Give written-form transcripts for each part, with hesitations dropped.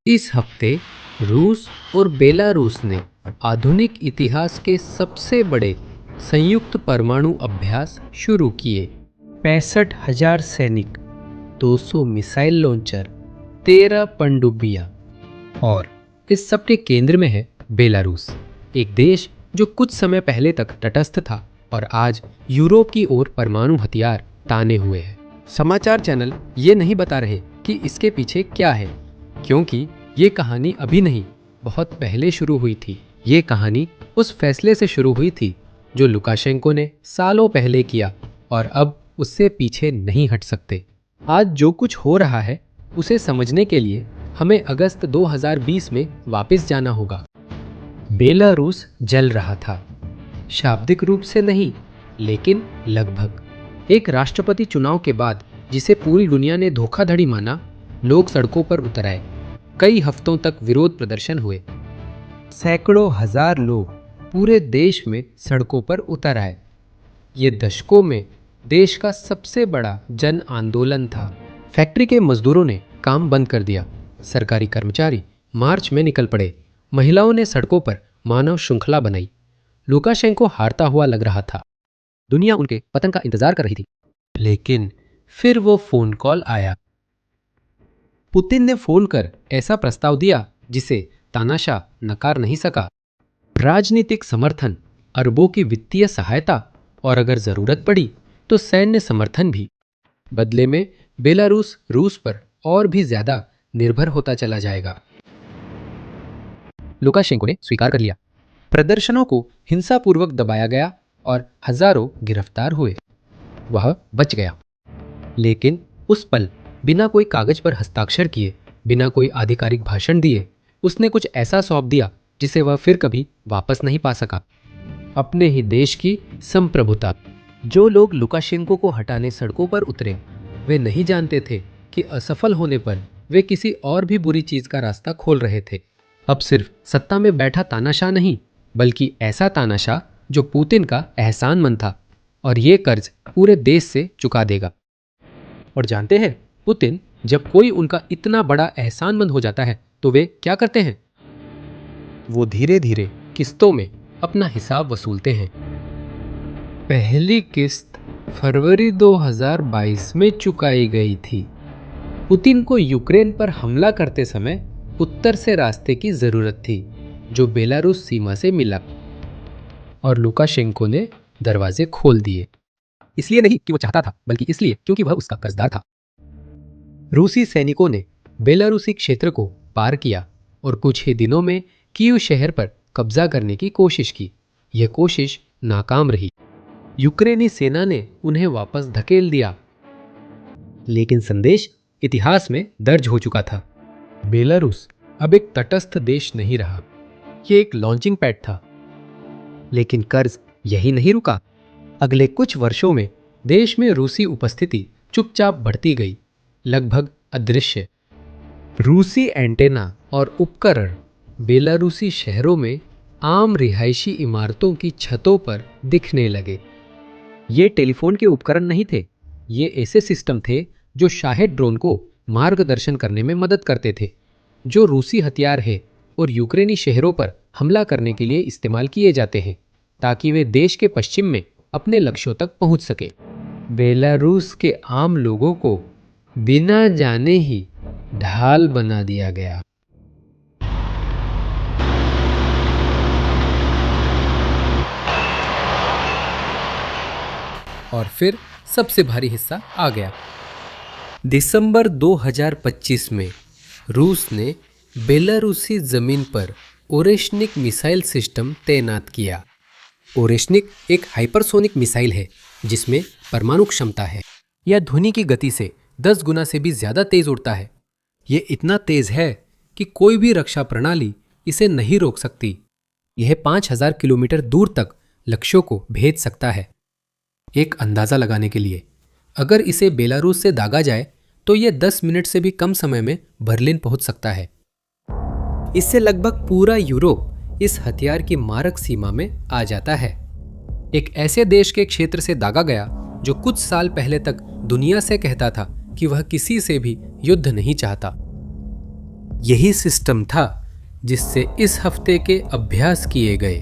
इस हफ्ते रूस और बेलारूस ने आधुनिक इतिहास के सबसे बड़े संयुक्त परमाणु अभ्यास शुरू किए। 65,000 सैनिक, 200 मिसाइल लॉन्चर, 13 पनडुब्बियां और इस सब के केंद्र में है बेलारूस, एक देश जो कुछ समय पहले तक तटस्थ था और आज यूरोप की ओर परमाणु हथियार ताने हुए है। समाचार चैनल ये नहीं बता रहे कि इसके पीछे क्या है, क्योंकि ये कहानी अभी नहीं, बहुत पहले शुरू हुई थी। ये कहानी उस फैसले से शुरू हुई थी जो लुकाशेंको ने सालों पहले किया और अब उससे पीछे नहीं हट सकते। आज जो कुछ हो रहा है उसे समझने के लिए हमें अगस्त 2020 में वापस जाना होगा। बेलारूस जल रहा था, शाब्दिक रूप से नहीं, लेकिन लगभग। एक राष्ट्रपति चुनाव के बाद जिसे पूरी दुनिया ने धोखाधड़ी माना, लोग सड़कों पर उतर आए। कई हफ्तों तक विरोध प्रदर्शन हुए। सैकड़ों हजार लोग पूरे देश में सड़कों पर उतर आए। ये दशकों में देश का सबसे बड़ा जन आंदोलन था। फैक्ट्री के मजदूरों ने काम बंद कर दिया, सरकारी कर्मचारी मार्च में निकल पड़े, महिलाओं ने सड़कों पर मानव श्रृंखला बनाई। लुकाशेंको हारता हुआ लग रहा था, दुनिया उनके पतन का इंतजार कर रही थी। लेकिन फिर वो फोन कॉल आया। पुतिन ने फोन कर ऐसा प्रस्ताव दिया जिसे तानाशाह नकार नहीं सका। राजनीतिक समर्थन, अरबों की वित्तीय सहायता और अगर जरूरत पड़ी तो सैन्य समर्थन भी। बदले में बेलारूस रूस पर और भी ज्यादा निर्भर होता चला जाएगा। लुकाशेंको ने स्वीकार कर लिया। प्रदर्शनों को हिंसापूर्वक दबाया गया और हजारों गिरफ्तार हुए। वह बच गया, लेकिन उस पल बिना कोई कागज पर हस्ताक्षर किए, बिना कोई आधिकारिक भाषण दिए, उसने कुछ ऐसा सौंप दिया जिसे वह फिर कभी वापस नहीं पा सका। अपने ही देश की संप्रभुता। जो लोग लुकाशेंको को हटाने सड़कों पर उतरे, वे नहीं जानते थे कि असफल होने पर वे किसी और भी बुरी चीज का रास्ता खोल रहे थे। अब सिर्फ सत्ता में बैठा तानाशाह नहीं, बल्कि ऐसा तानाशाह जो पुतिन का एहसानमंद था और ये कर्ज पूरे देश से चुका देगा। और जानते हैं, पुतिन जब कोई उनका इतना बड़ा एहसानमंद हो जाता है तो वे क्या करते हैं? वो धीरे धीरे किस्तों में अपना हिसाब वसूलते हैं। पहली किस्त फरवरी 2022 में चुकाई गई थी। पुतिन को यूक्रेन पर हमला करते समय उत्तर से रास्ते की जरूरत थी जो बेलारूस सीमा से मिला, और लुकाशेंको ने दरवाजे खोल दिए। इसलिए नहीं कि वो चाहता था, बल्कि इसलिए क्योंकि वह उसका कर्जदार था। रूसी सैनिकों ने बेलारूसी क्षेत्र को पार किया और कुछ ही दिनों में कीव शहर पर कब्जा करने की कोशिश की। यह कोशिश नाकाम रही। यूक्रेनी सेना ने उन्हें वापस धकेल दिया, लेकिन संदेश इतिहास में दर्ज हो चुका था। बेलारूस अब एक तटस्थ देश नहीं रहा, यह एक लॉन्चिंग पैड था। लेकिन कर्ज यही नहीं रुका। अगले कुछ वर्षों में देश में रूसी उपस्थिति चुपचाप बढ़ती गई, लगभग अदृश्य। रूसी एंटेना और उपकरण बेलारूसी शहरों में आम रिहायशी इमारतों की छतों पर दिखने लगे। ये टेलीफोन के उपकरण नहीं थे, ये ऐसे सिस्टम थे जो शाहेद ड्रोन को मार्गदर्शन करने में मदद करते थे, जो रूसी हथियार है और यूक्रेनी शहरों पर हमला करने के लिए इस्तेमाल किए जाते हैं, ताकि वे देश के पश्चिम में अपने लक्ष्यों तक पहुंच सके। बेलारूस के आम लोगों को बिना जाने ही ढाल बना दिया गया। और फिर सबसे भारी हिस्सा आ गया। दिसंबर 2025 में रूस ने बेलारूसी जमीन पर ओरेशनिक मिसाइल सिस्टम तैनात किया। ओरेशनिक एक हाइपरसोनिक मिसाइल है जिसमें परमाणु क्षमता है। यह ध्वनि की गति से 10 गुना से भी ज्यादा तेज उड़ता है। यह इतना तेज है कि कोई भी रक्षा प्रणाली इसे नहीं रोक सकती। यह 5000 किलोमीटर दूर तक लक्ष्यों को भेज सकता है। एक अंदाजा लगाने के लिए, अगर इसे बेलारूस से दागा जाए तो यह 10 मिनट से भी कम समय में बर्लिन पहुंच सकता है। इससे लगभग पूरा यूरोप इस हथियार की मारक सीमा में आ जाता है। एक ऐसे देश के क्षेत्र से दागा गया जो कुछ साल पहले तक दुनिया से कहता था कि वह किसी से भी युद्ध नहीं चाहता। यही सिस्टम था जिससे इस हफ्ते के अभ्यास किए गए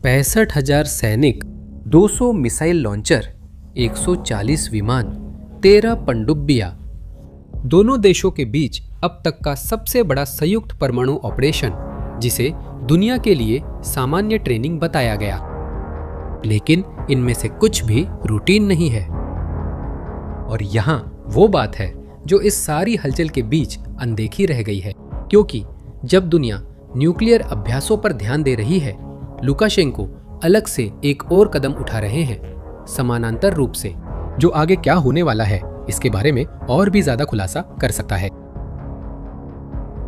65,000 सैनिक, 200 मिसाइल लॉन्चर, 140 विमान, 13 पनडुब्बियां, दोनों देशों के बीच अब तक का सबसे बड़ा संयुक्त परमाणु ऑपरेशन, जिसे दुनिया के लिए सामान्य ट्रेनिंग बताया गया। लेकिन इनमें से कुछ भी रूटीन नहीं है। और यहाँ वो बात है जो इस सारी हलचल के बीच अनदेखी रह गई है, क्योंकि जब दुनिया न्यूक्लियर अभ्यासों पर ध्यान दे रही है, लुकाशेंको अलग से एक और कदम उठा रहे हैं, समानांतर रूप से, जो आगे क्या होने वाला है इसके बारे में और भी ज्यादा खुलासा कर सकता है।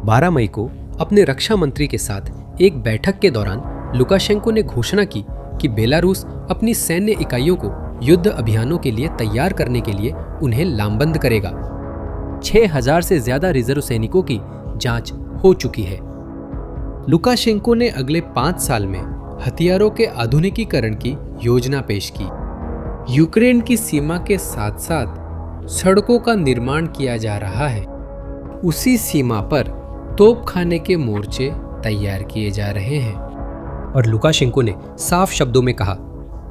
12 मई को अपने रक्षा मंत्री के साथ एक बैठक के दौरान लुकाशेंको ने घोषणा की कि बेलारूस अपनी सैन्य इकाइयों को युद्ध अभियानों के लिए तैयार करने के लिए उन्हें लामबंद करेगा। 6,000 से ज्यादा रिजर्व सैनिकों की जांच हो चुकी है। लुकाशेंको ने अगले 5 साल में हथियारों के आधुनिकीकरण की योजना पेश की। यूक्रेन की सीमा के साथ साथ सड़कों का निर्माण किया जा रहा है। उसी सीमा पर तोपखाने के मोर्चे तैयार किए जा रहे हैं। और लुकाशेंको ने साफ शब्दों में कहा,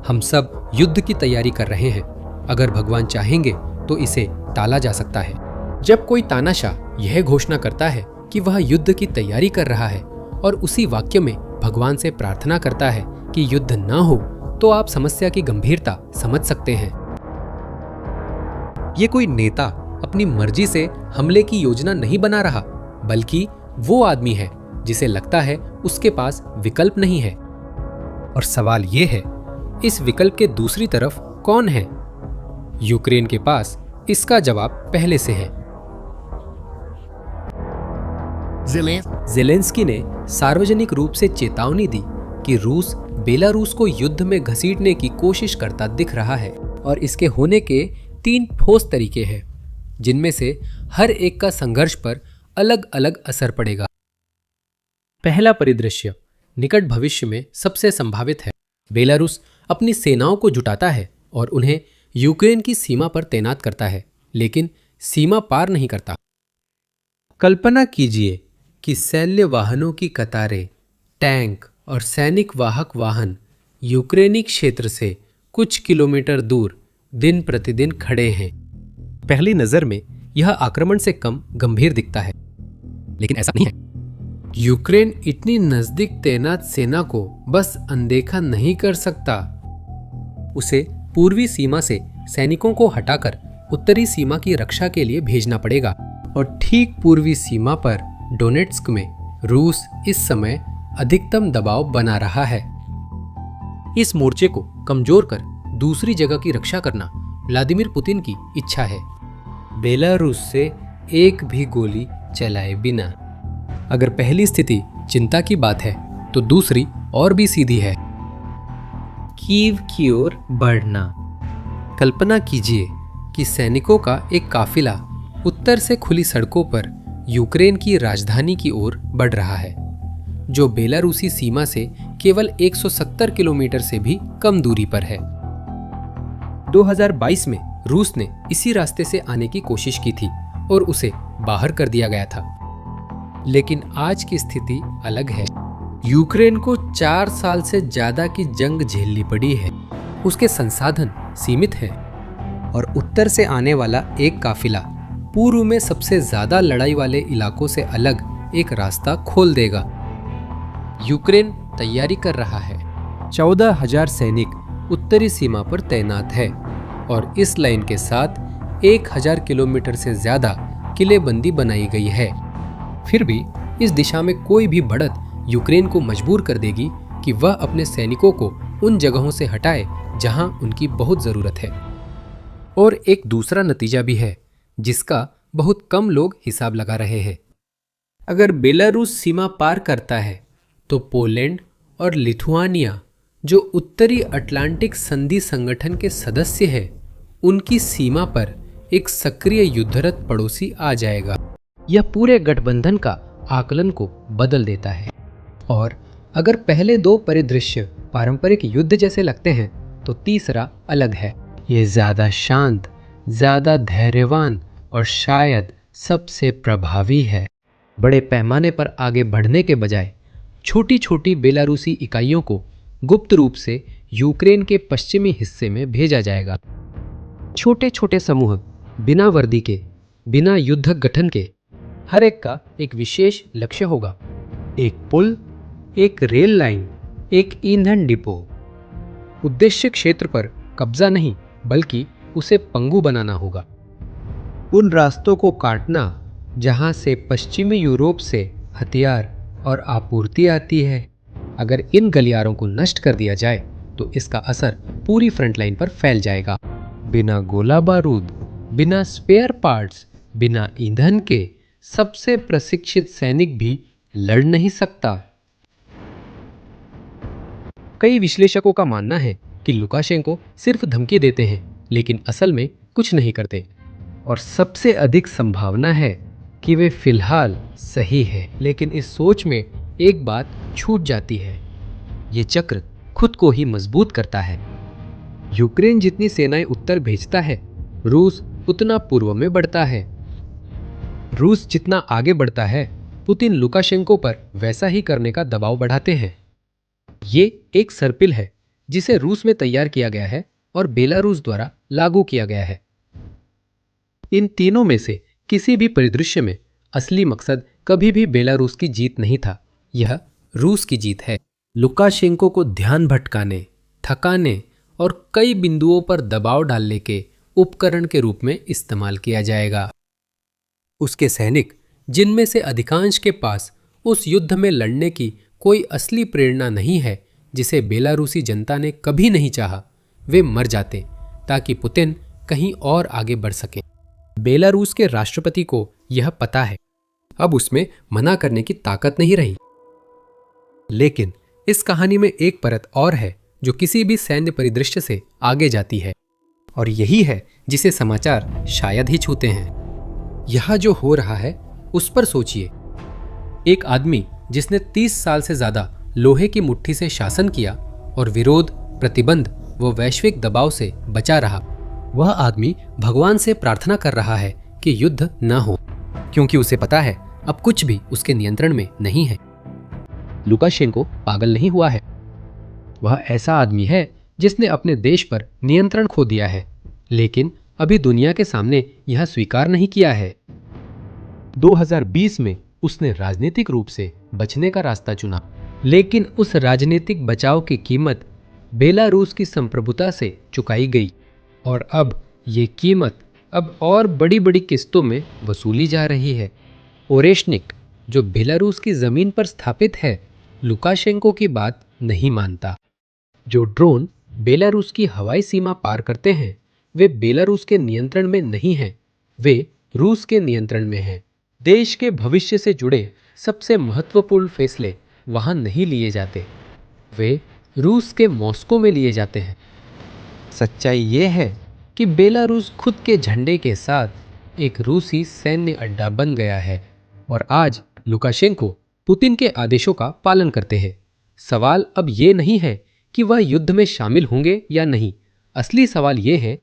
हम सब युद्ध की तैयारी कर रहे हैं। अगर भगवान चाहेंगे तो इसे टाला जा सकता है। जब कोई तानाशाह यह घोषणा करता है कि वह युद्ध की तैयारी कर रहा है और उसी वाक्य में भगवान से प्रार्थना करता है कि युद्ध ना हो, तो आप समस्या की गंभीरता समझ सकते हैं। ये कोई नेता अपनी मर्जी से हमले की योजना नहीं बना रहा, बल्कि वो आदमी है जिसे लगता है उसके पास विकल्प नहीं है। और सवाल ये है, इस विकल्प के दूसरी तरफ कौन है? यूक्रेन के पास इसका जवाब पहले से है। ज़ेलेंस्की ने सार्वजनिक रूप से चेतावनी दी कि रूस बेलारूस को युद्ध में घसीटने की कोशिश करता दिख रहा है, और इसके होने के 3 ठोस तरीके हैं, जिनमें से हर एक का संघर्ष पर अलग अलग असर पड़ेगा। पहला परिदृश्य निकट भविष्य में सबसे संभावित है। बेलारूस अपनी सेनाओं को जुटाता है और उन्हें यूक्रेन की सीमा पर तैनात करता है, लेकिन सीमा पार नहीं करता। कल्पना कीजिए कि सैन्य वाहनों की कतारें, टैंक और सैनिक वाहक वाहन यूक्रेनी क्षेत्र से कुछ किलोमीटर दूर दिन प्रतिदिन खड़े हैं। पहली नजर में यह आक्रमण से कम गंभीर दिखता है, लेकिन ऐसा नहीं है। यूक्रेन इतनी नजदीक तैनात सेना को बस अनदेखा नहीं कर सकता। उसे पूर्वी सीमा से सैनिकों को हटाकर उत्तरी सीमा की रक्षा के लिए भेजना पड़ेगा। और ठीक पूर्वी सीमा पर डोनेट्स्क में रूस इस समय अधिकतम दबाव बना रहा है। इस मोर्चे को कमजोर कर दूसरी जगह की रक्षा करना व्लादिमीर पुतिन की इच्छा है, बेलारूस से एक भी गोली चलाए बिना। अगर पहली स्थिति चिंता की बात है, तो दूसरी और भी सीधी है, कीव की ओर बढ़ना। कल्पना कीजिए कि सैनिकों का एक काफिला उत्तर से खुली सड़कों पर यूक्रेन की राजधानी की ओर बढ़ रहा है, जो बेलारूसी सीमा से केवल 170 किलोमीटर से भी कम दूरी पर है। 2022 में रूस ने इसी रास्ते से आने की कोशिश की थी और उसे बाहर कर दिया गया था। लेकिन आज की स्थिति अलग है। यूक्रेन को 4 साल से ज्यादा की जंग झेलनी पड़ी है। उसके संसाधन सीमित हैं और उत्तर से आने वाला एक काफिला पूर्व में सबसे ज्यादा लड़ाई वाले इलाकों से अलग एक रास्ता खोल देगा। यूक्रेन तैयारी कर रहा है। 14,000 सैनिक उत्तरी सीमा पर तैनात है और इस लाइन के साथ 1,000 किलोमीटर से ज्यादा किलेबंदी बनाई गई है। फिर भी इस दिशा में कोई भी बढ़त यूक्रेन को मजबूर कर देगी कि वह अपने सैनिकों को उन जगहों से हटाए जहां उनकी बहुत जरूरत है। और एक दूसरा नतीजा भी है, जिसका बहुत कम लोग हिसाब लगा रहे हैं। अगर बेलारूस सीमा पार करता है, तो पोलैंड और लिथुआनिया, जो उत्तरी अटलांटिक संधि संगठन के सदस्य हैं, उनकी सीमा पर एक सक्रिय युद्धरत पड़ोसी आ जाएगा। यह पूरे गठबंधन का आकलन को बदल देता है। और अगर पहले 2 परिदृश्य पारंपरिक युद्ध जैसे लगते हैं, तो तीसरा अलग है। ये ज्यादा शांत, ज्यादा धैर्यवान और शायद सबसे प्रभावी है। बड़े पैमाने पर आगे बढ़ने के बजाय छोटी छोटी बेलारूसी इकाइयों को गुप्त रूप से यूक्रेन के पश्चिमी हिस्से में भेजा जाएगा। छोटे छोटे समूह, बिना वर्दी के, बिना युद्ध गठन के, हर एक का एक विशेष लक्ष्य होगा। एक पुल, एक रेल लाइन, एक ईंधन डिपो। उद्देश्य क्षेत्र पर कब्जा नहीं, बल्कि उसे पंगु बनाना होगा। उन रास्तों को काटना जहां से पश्चिमी यूरोप से हथियार और आपूर्ति आती है। अगर इन गलियारों को नष्ट कर दिया जाए तो इसका असर पूरी फ्रंट लाइन पर फैल जाएगा। बिना गोला बारूद, बिना स्पेयर पार्ट्स, बिना ईंधन के सबसे प्रशिक्षित सैनिक भी लड़ नहीं सकता। कई विश्लेषकों का मानना है कि लुकाशेंको सिर्फ धमकी देते हैं, लेकिन असल में कुछ नहीं करते। और सबसे अधिक संभावना है कि वे फिलहाल सही है। लेकिन इस सोच में एक बात छूट जाती है, ये चक्र खुद को ही मजबूत करता है। यूक्रेन जितनी सेनाएं उत्तर भेजता है, रूस उतना पूर्व में बढ़ता है। रूस जितना आगे बढ़ता है, पुतिन लुकाशेंको पर वैसा ही करने का दबाव बढ़ाते हैं। ये एक सर्पिल है जिसे रूस में तैयार किया गया है और बेलारूस द्वारा लागू किया गया है। इन तीनों में से किसी भी परिदृश्य में असली मकसद कभी भी बेलारूस की जीत नहीं था, यह रूस की जीत है। लुकाशेंको को ध्यान भटकाने, थकाने और कई बिंदुओं पर दबाव डालने के उपकरण के रूप में इस्तेमाल किया जाएगा। उसके सैनिक, जिनमें से अधिकांश के पास उस युद्ध में लड़ने की कोई असली प्रेरणा नहीं है जिसे बेलारूसी जनता ने कभी नहीं चाहा, वे मर जाते ताकि पुतिन कहीं और आगे बढ़ सके। बेलारूस के राष्ट्रपति को यह पता है, अब उसमें मना करने की ताकत नहीं रही। लेकिन इस कहानी में एक परत और है जो किसी भी सैन्य परिदृश्य से आगे जाती है, और यही है जिसे समाचार शायद ही छूते हैं। यह जो हो रहा है उस पर सोचिए। एक आदमी जिसने 30 साल से ज्यादा लोहे की मुट्ठी से शासन किया और विरोध, प्रतिबंध व वैश्विक दबाव से बचा रहा, वह आदमी भगवान से प्रार्थना कर रहा है कि युद्ध न हो, क्योंकि उसे पता है अब कुछ भी उसके नियंत्रण में नहीं है। लुकाशेंको पागल नहीं हुआ है। वह ऐसा आदमी है जिसने अपने देश पर नियंत्रण खो दिया है, लेकिन अभी दुनिया के सामने यह स्वीकार नहीं किया है। 2020 में उसने राजनीतिक रूप से बचने का रास्ता चुना, लेकिन उस राजनीतिक बचाव की कीमत बेलारूस की संप्रभुता से चुकाई गई, और अब ये कीमत अब और बड़ी बड़ी किस्तों में वसूली जा रही है। ओरेशनिक, जो बेलारूस की जमीन पर स्थापित है, लुकाशेंको की बात नहीं मानता। जो ड्रोन बेलारूस की हवाई सीमा पार करते हैं, वे बेलारूस के नियंत्रण में नहीं हैं, वे रूस के नियंत्रण में हैं। देश के भविष्य से जुड़े सबसे महत्वपूर्ण फैसले वहां नहीं लिए जाते, वे रूस के मॉस्को में लिए जाते हैं। सच्चाई ये है कि बेलारूस खुद के झंडे के साथ एक रूसी सैन्य अड्डा बन गया है, और आज लुकाशेंको पुतिन के आदेशों का पालन करते हैं। सवाल अब ये नहीं है कि वह युद्ध में शामिल होंगे या नहीं। असली सवाल ये है,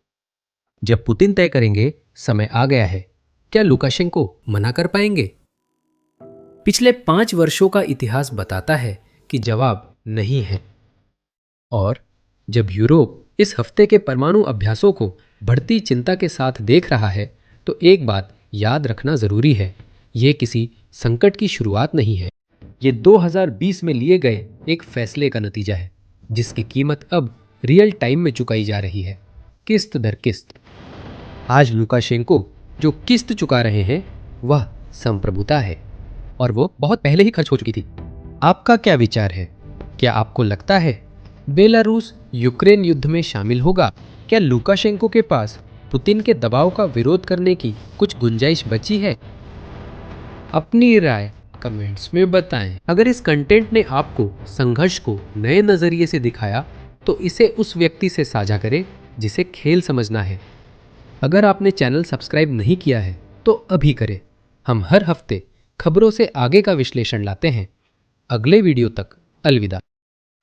जब पुतिन तय करेंगे समय आ गया है, क्या लुकाशेंको मना कर पाएंगे? पिछले 5 वर्षों का इतिहास बताता है कि जवाब नहीं है। और जब यूरोप इस हफ्ते के परमाणु अभ्यासों को बढ़ती चिंता के साथ देख रहा है, तो एक बात याद रखना जरूरी है, ये किसी संकट की शुरुआत नहीं है। ये 2020 में लिए गए एक फैसले का नतीजा है, जिसकी कीमत अब रियल टाइम में चुकाई जा रही है, किस्त दर किस्त। आज लुकाशेंको जो किस्त चुका रहे हैं वह संप्रभुता है, और वो बहुत पहले ही खर्च हो चुकी थी। आपका क्या विचार है? क्या आपको लगता है बेलारूस यूक्रेन युद्ध में शामिल होगा? क्या लुकाशेंको के पास पुतिन के दबाव का विरोध करने की कुछ गुंजाइश बची है? अपनी राय कमेंट्स में बताएं। अगर इस कंटेंट ने आपको संघर्ष को नए नजरिए से दिखाया, तो इसे उस व्यक्ति से साझा करें जिसे खेल समझना है। अगर आपने चैनल सब्सक्राइब नहीं किया है तो अभी करें। हम हर हफ्ते खबरों से आगे का विश्लेषण लाते हैं। अगले वीडियो तक अलविदा।